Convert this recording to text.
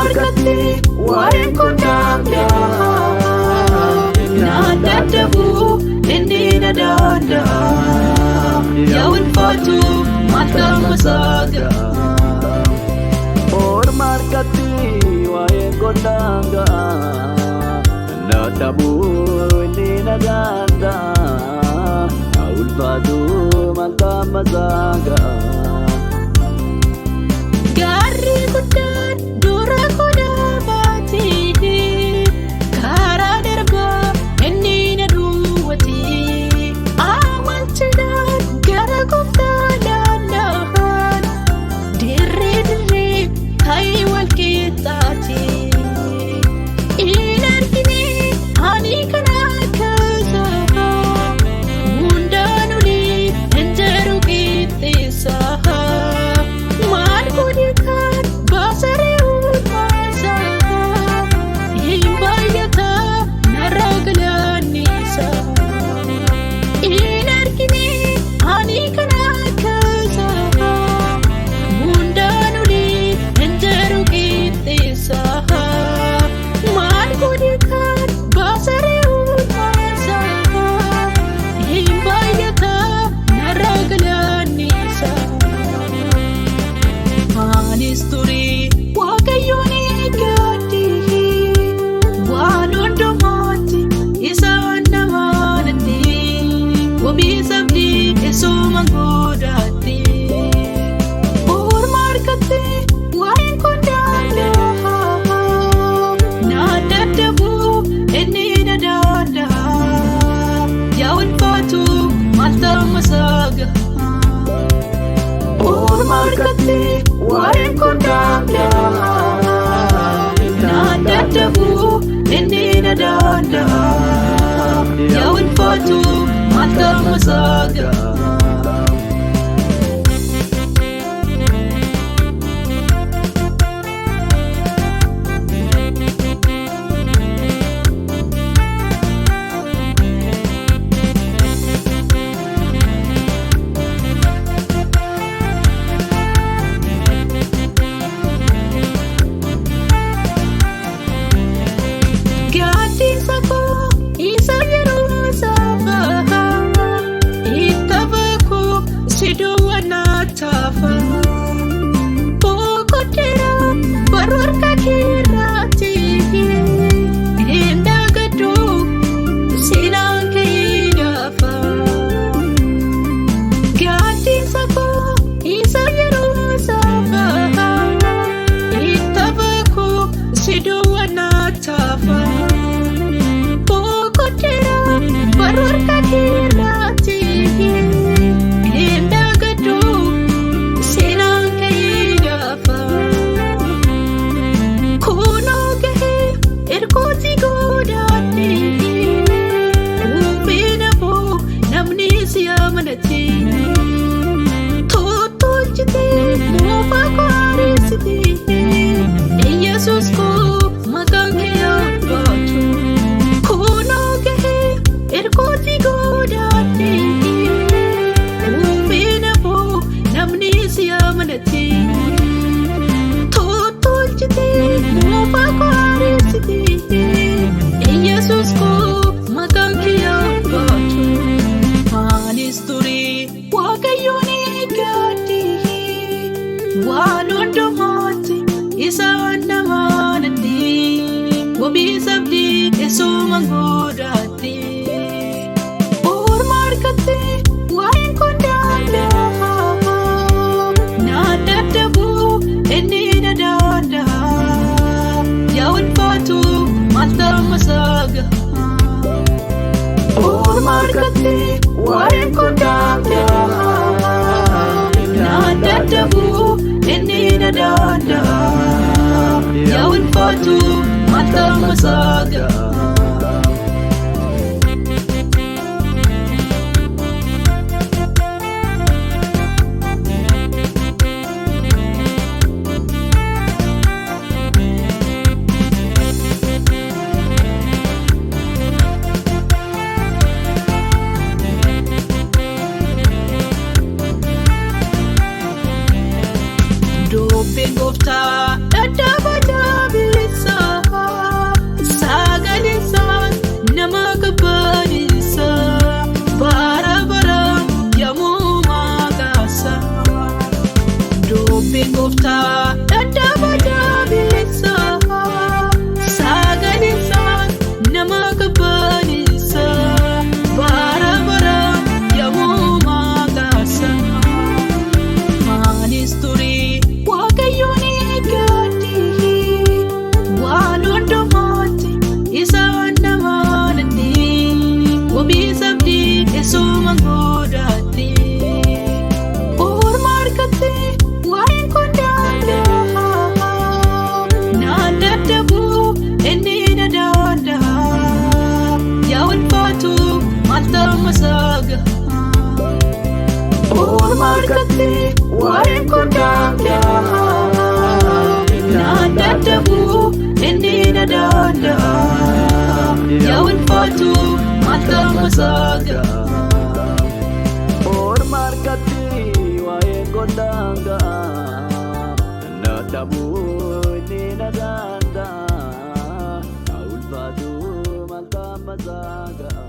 markatti waa'een kun daanda'a naan dadhabu inni na danda'a yaa ulfaatu maaltu masaaga markatti waa'een kun daanda'a naan dadhabu inni na danda'a yaa ulfaatu maaltu masaaga. Gaarri guddaan dura kodabaati karaa darbaa inni na duwwaati amalchinaan gara gooftaa danda'an dirree ta'ee wal qixxaati hin argine ani kana akkasa hundaan olii hin jiru qixxeessa. Markatti waa'een kun daanda'a naan dadhabu inni na danda'a yaa ulfaatu maaltu masaaga. Markatti waa'een kun daanda'a naan dadhabu inni na danda'a yaa ulfaatu maaltu masaaga. Gooftaa dadhaba jaabi harkatti waa'een kun daanda'a. Naan dadhabu inni na danda'a. Yaa ulfaatu maal qaba saagaa. Orma harkatti waa'een kun daanda'a. Dadhabu inni na danda'a. Yaa ulfaatu maal qaba saagaa.